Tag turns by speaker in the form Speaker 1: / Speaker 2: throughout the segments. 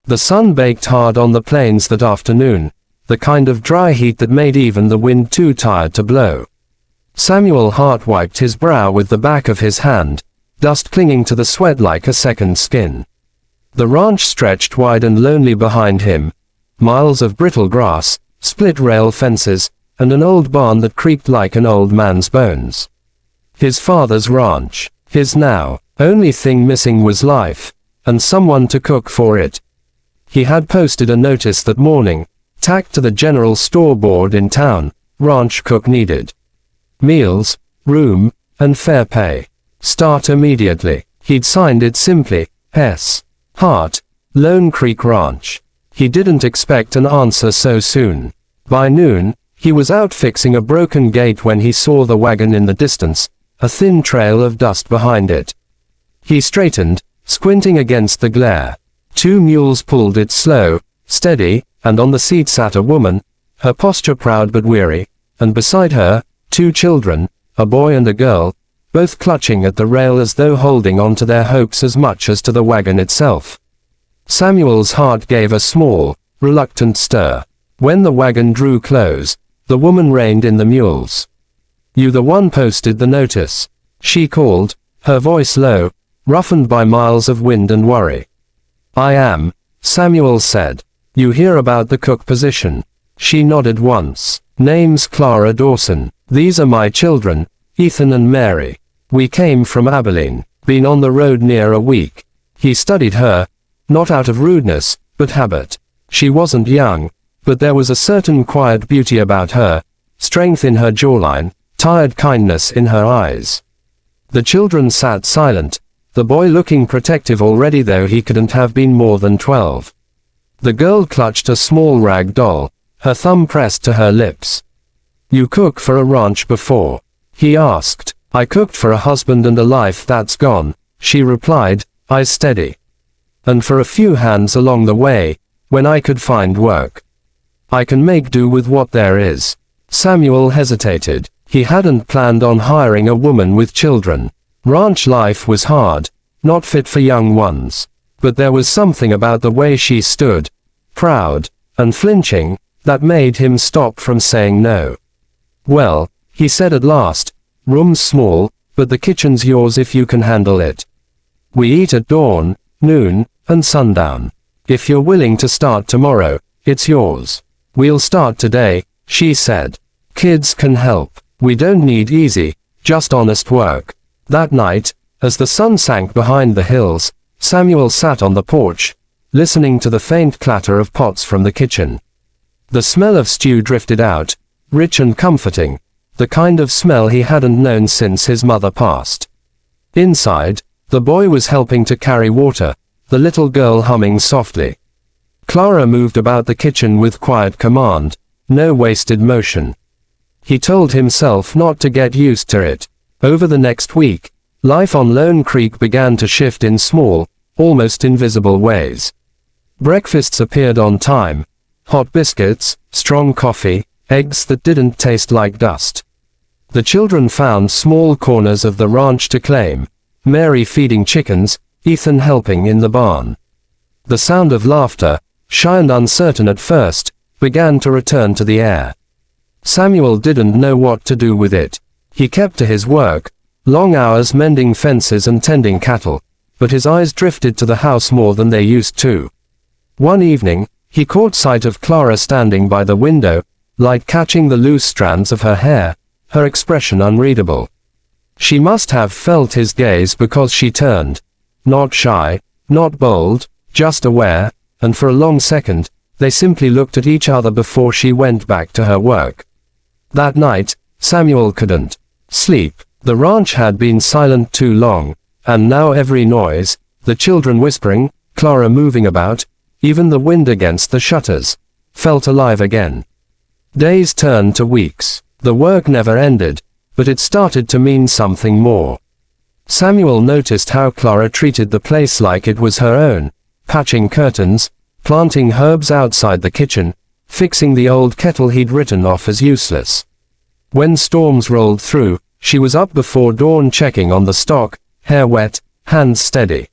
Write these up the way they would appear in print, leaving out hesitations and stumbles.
Speaker 1: The sun baked hard on the plains that afternoon, the kind of dry heat that made even the wind too tired to blow. Samuel Hart wiped his brow with the back of his hand, dust clinging to the sweat like a second skin. The ranch stretched wide and lonely behind him, miles of brittle grass, split rail fences, and an old barn that creaked like an old man's bones. His father's ranch. His now only thing missing was life, and someone to cook for it. He had posted a notice that morning, tacked to the general store board in town, ranch cook needed. Meals, room, and fair pay. Start immediately. He'd signed it simply, S. Hart, Lone Creek Ranch. He didn't expect an answer so soon. By noon, he was out fixing a broken gate when he saw the wagon in the distance, a thin trail of dust behind it. He straightened, squinting against the glare. 2 mules pulled it slow, steady, and on the seat sat a woman, her posture proud but weary, and beside her, 2 children, a boy and a girl, both clutching at the rail as though holding on to their hopes as much as to the wagon itself. Samuel's heart gave a small, reluctant stir. When the wagon drew close, the woman reined in the mules. "You the one posted the notice?" she called, her voice low, roughened by miles of wind and worry. "I am," Samuel said. "You hear about the cook position?" She nodded once. "Name's Clara Dawson. These are my children, Ethan and Mary. We came from Abilene, been on the road near a week." He studied her, not out of rudeness, but habit. She wasn't young, but there was a certain quiet beauty about her, strength in her jawline, tired kindness in her eyes. The children sat silent, the boy looking protective already though he couldn't have been more than 12. The girl clutched a small rag doll, her thumb pressed to her lips. "You cook for a ranch before?" he asked. "I cooked for a husband and a life that's gone," she replied, eyes steady. "And for a few hands along the way, when I could find work. I can make do with what there is." Samuel hesitated. He hadn't planned on hiring a woman with children. Ranch life was hard, not fit for young ones. But there was something about the way she stood, proud, unflinching, that made him stop from saying no. "Well," he said at last, "room's small, but the kitchen's yours if you can handle it. We eat at dawn, noon, and sundown. If you're willing to start tomorrow, it's yours." "We'll start today," she said. "Kids can help. We don't need easy, just honest work." That night, as the sun sank behind the hills, Samuel sat on the porch, listening to the faint clatter of pots from the kitchen. The smell of stew drifted out, rich and comforting, the kind of smell he hadn't known since his mother passed. Inside, the boy was helping to carry water, the little girl humming softly. Clara moved about the kitchen with quiet command, no wasted motion. He told himself not to get used to it. Over the next week, life on Lone Creek began to shift in small, almost invisible ways. Breakfasts appeared on time. Hot biscuits, strong coffee, eggs that didn't taste like dust. The children found small corners of the ranch to claim, Mary feeding chickens, Ethan helping in the barn. The sound of laughter, shy and uncertain at first, began to return to the air. Samuel didn't know what to do with it. He kept to his work, long hours mending fences and tending cattle, but his eyes drifted to the house more than they used to. One evening, he caught sight of Clara standing by the window, light catching the loose strands of her hair, her expression unreadable. She must have felt his gaze because she turned, not shy, not bold, just aware, and for a long second, they simply looked at each other before she went back to her work. That night, Samuel couldn't sleep. The ranch had been silent too long, and now every noise, the children whispering, Clara moving about, even the wind against the shutters, felt alive again. Days turned to weeks. The work never ended, but it started to mean something more. Samuel noticed how Clara treated the place like it was her own, patching curtains, planting herbs outside the kitchen, fixing the old kettle he'd written off as useless. When storms rolled through, she was up before dawn checking on the stock, hair wet, hands steady.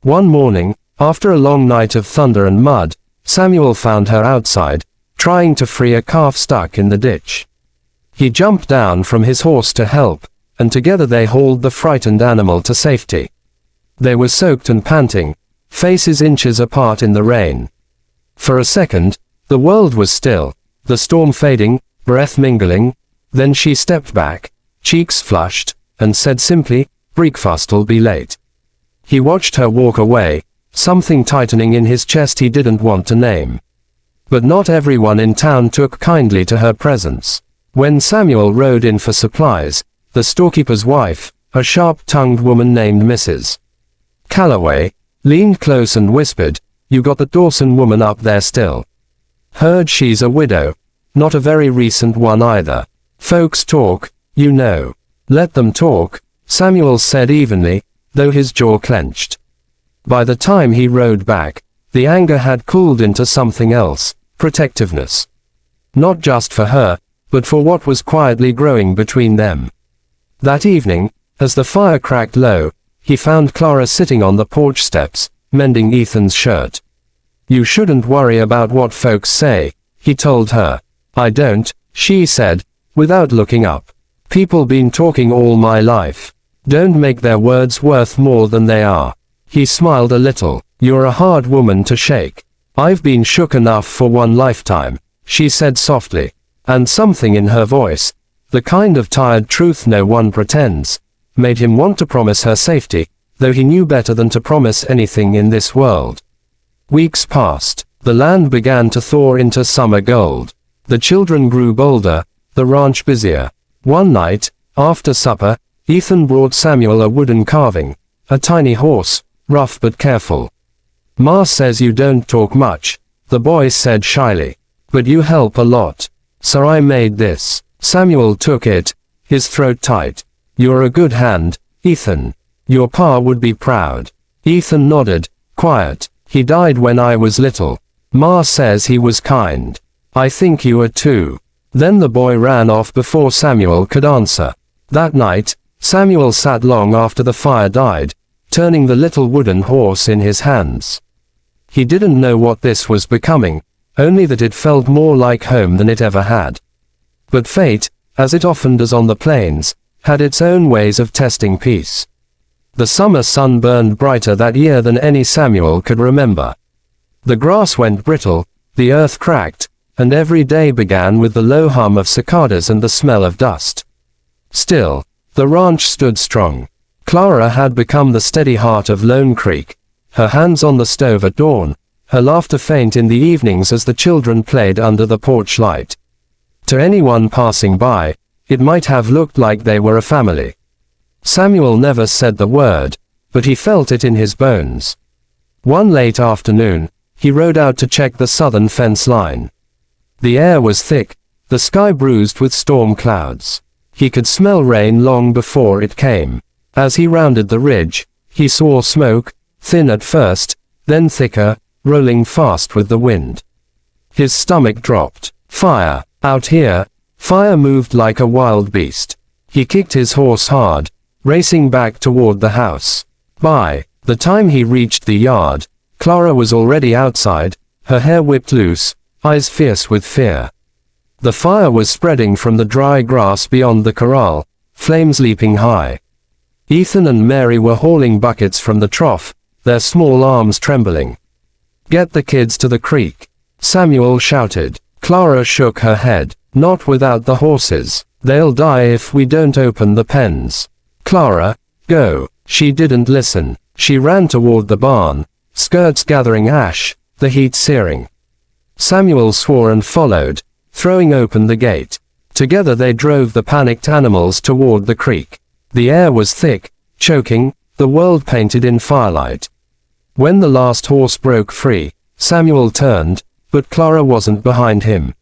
Speaker 1: One morning, After a long night of thunder and mud, Samuel found her outside, trying to free a calf stuck in the ditch. He jumped down from his horse to help, and together they hauled the frightened animal to safety. They were soaked and panting, faces inches apart in the rain. For a second, the world was still, the storm fading, breath mingling. Then she stepped back, cheeks flushed, and said simply, "Breakfast'll be late." He watched her walk away, something tightening in his chest he didn't want to name. But not everyone in town took kindly to her presence. When Samuel rode in for supplies, the storekeeper's wife, a sharp-tongued woman named Mrs. Calloway, leaned close and whispered, "You got the Dawson woman up there still? Heard she's a widow, not a very recent one either. Folks talk, you know." "Let them talk," Samuel said evenly, though his jaw clenched. By the time he rode back, the anger had cooled into something else, protectiveness. Not just for her, but for what was quietly growing between them. That evening, as the fire cracked low, he found Clara sitting on the porch steps, mending Ethan's shirt. "You shouldn't worry about what folks say," he told her. "I don't," she said, without looking up. "People been talking all my life. Don't make their words worth more than they are." He smiled a little. "You're a hard woman to shake." "I've been shook enough for one lifetime," she said softly. And something in her voice, the kind of tired truth no one pretends, made him want to promise her safety, though he knew better than to promise anything in this world. Weeks passed. The land began to thaw into summer gold. The children grew bolder, the ranch busier. One night, after supper, Ethan brought Samuel a wooden carving, a tiny horse, rough but careful. "Ma says you don't talk much," the boy said shyly. "But you help a lot. So I made this." Samuel took it, his throat tight. "You're a good hand, Ethan. Your pa would be proud." Ethan nodded, quiet. "He died when I was little. Ma says he was kind. I think you are too." Then the boy ran off before Samuel could answer. That night, Samuel sat long after the fire died, turning the little wooden horse in his hands. He didn't know what this was becoming, only that it felt more like home than it ever had. But fate, as it often does on the plains, had its own ways of testing peace. The summer sun burned brighter that year than any Samuel could remember. The grass went brittle, the earth cracked, and every day began with the low hum of cicadas and the smell of dust. Still, the ranch stood strong. Clara had become the steady heart of Lone Creek, her hands on the stove at dawn, her laughter faint in the evenings as the children played under the porch light. To anyone passing by, it might have looked like they were a family. Samuel never said the word, but he felt it in his bones. One late afternoon, he rode out to check the southern fence line. The air was thick, the sky bruised with storm clouds. He could smell rain long before it came. As he rounded the ridge, he saw smoke, thin at first, then thicker, rolling fast with the wind. His stomach dropped. Fire. Out here, fire moved like a wild beast. He kicked his horse hard, racing back toward the house. By the time he reached the yard, Clara was already outside, her hair whipped loose, eyes fierce with fear. The fire was spreading from the dry grass beyond the corral, flames leaping high. Ethan and Mary were hauling buckets from the trough, their small arms trembling. "Get the kids to the creek," Samuel shouted. Clara shook her head. "Not without the horses. They'll die if we don't open the pens." "Clara, go." She didn't listen. She ran toward the barn, skirts gathering ash, the heat searing. Samuel swore and followed, throwing open the gate. Together they drove the panicked animals toward the creek. The air was thick, choking, the world painted in firelight. When the last horse broke free, Samuel turned, but Clara wasn't behind him.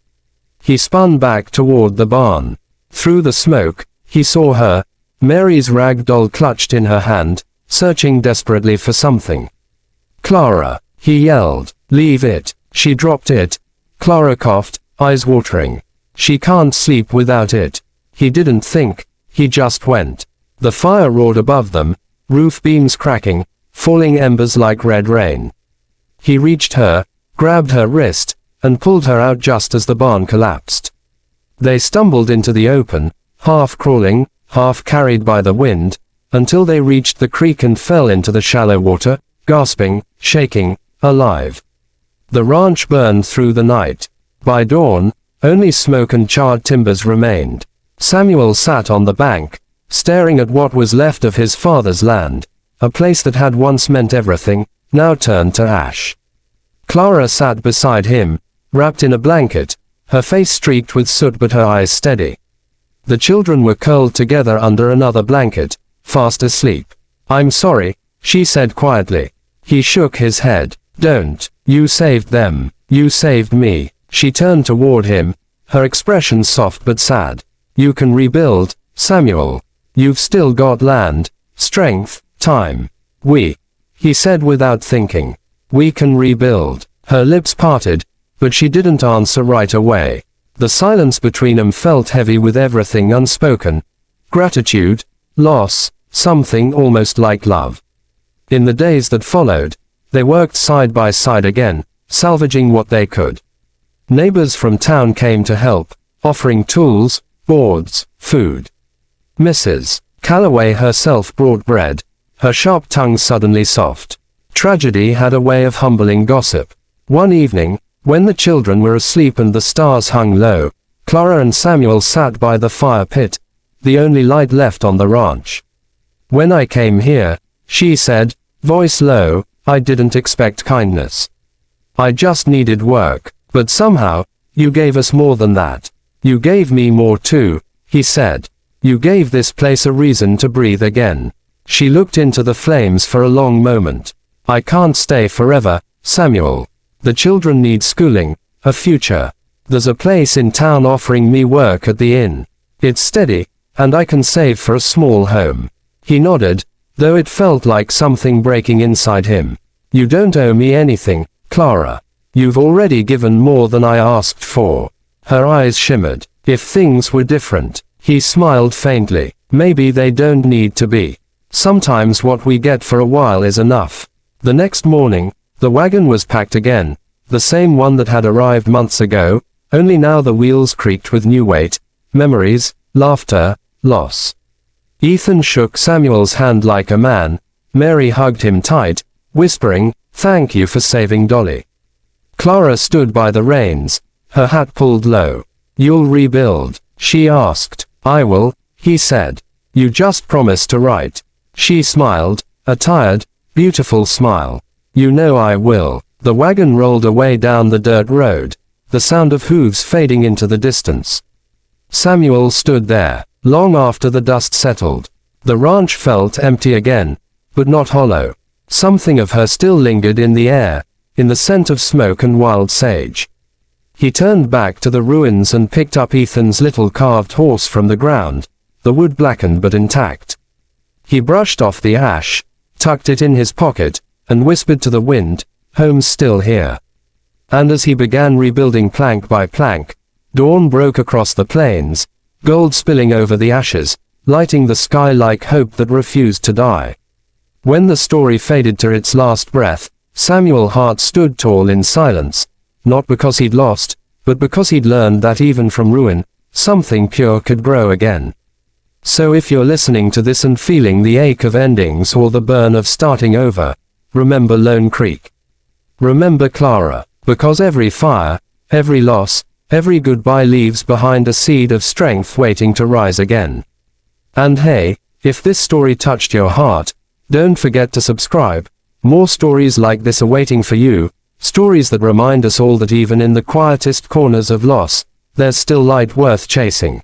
Speaker 1: He spun back toward the barn. Through the smoke, he saw her, Mary's rag doll clutched in her hand, searching desperately for something. "Clara!" he yelled. "Leave it." She dropped it. Clara coughed, eyes watering. "She can't sleep without it." He didn't think, he just went. The fire roared above them, roof beams cracking, falling embers like red rain. He reached her, grabbed her wrist, and pulled her out just as the barn collapsed. They stumbled into the open, half crawling, half carried by the wind, until they reached the creek and fell into the shallow water, gasping, shaking, alive. The ranch burned through the night. By dawn, only smoke and charred timbers remained. Samuel sat on the bank, staring at what was left of his father's land, a place that had once meant everything, now turned to ash. Clara sat beside him, wrapped in a blanket, her face streaked with soot but her eyes steady. The children were curled together under another blanket, fast asleep. "I'm sorry," she said quietly. He shook his head. "Don't. You saved them. You saved me." She turned toward him, her expression soft but sad. "You can rebuild, Samuel. You've still got land, strength, time. He said without thinking. "We can rebuild." Her lips parted, but she didn't answer right away. The silence between them felt heavy with everything unspoken. Gratitude, loss, something almost like love. In the days that followed, they worked side by side again, salvaging what they could. Neighbors from town came to help, offering tools, boards, food. Mrs. Calloway herself brought bread, her sharp tongue suddenly soft. Tragedy had a way of humbling gossip. One evening, when the children were asleep and the stars hung low, Clara and Samuel sat by the fire pit, the only light left on the ranch. "When I came here," she said, voice low, "I didn't expect kindness. I just needed work. But somehow, you gave us more than that. You gave me more too," he said. "You gave this place a reason to breathe again." She looked into the flames for a long moment. "I can't stay forever, Samuel. The children need schooling, a future. There's a place in town offering me work at the inn. It's steady, and I can save for a small home." He nodded, though it felt like something breaking inside him. "You don't owe me anything, Clara. You've already given more than I asked for." Her eyes shimmered. "If things were different," he smiled faintly. "Maybe they don't need to be. Sometimes what we get for a while is enough." The next morning, the wagon was packed again, the same one that had arrived months ago, only now the wheels creaked with new weight, memories, laughter, loss. Ethan shook Samuel's hand like a man. Mary hugged him tight, whispering, "Thank you for saving Dolly." Clara stood by the reins, her hat pulled low. "You'll rebuild?" she asked. "I will," he said. "You just promise to write." She smiled, a tired, beautiful smile. "You know I will." The wagon rolled away down the dirt road, the sound of hooves fading into the distance. Samuel stood there, long after the dust settled. The ranch felt empty again, but not hollow. Something of her still lingered in the air, in the scent of smoke and wild sage. He turned back to the ruins and picked up Ethan's little carved horse from the ground, the wood blackened but intact. He brushed off the ash, tucked it in his pocket, and whispered to the wind, "Home's still here." And as he began rebuilding plank by plank, dawn broke across the plains, gold spilling over the ashes, lighting the sky like hope that refused to die. When the story faded to its last breath, Samuel Hart stood tall in silence, not because he'd lost, but because he'd learned that even from ruin, something pure could grow again. So if you're listening to this and feeling the ache of endings or the burn of starting over, remember Lone Creek. Remember Clara, because every fire, every loss, every goodbye leaves behind a seed of strength waiting to rise again. And hey, if this story touched your heart, don't forget to subscribe. More stories like this are waiting for you, stories that remind us all that even in the quietest corners of loss, there's still light worth chasing.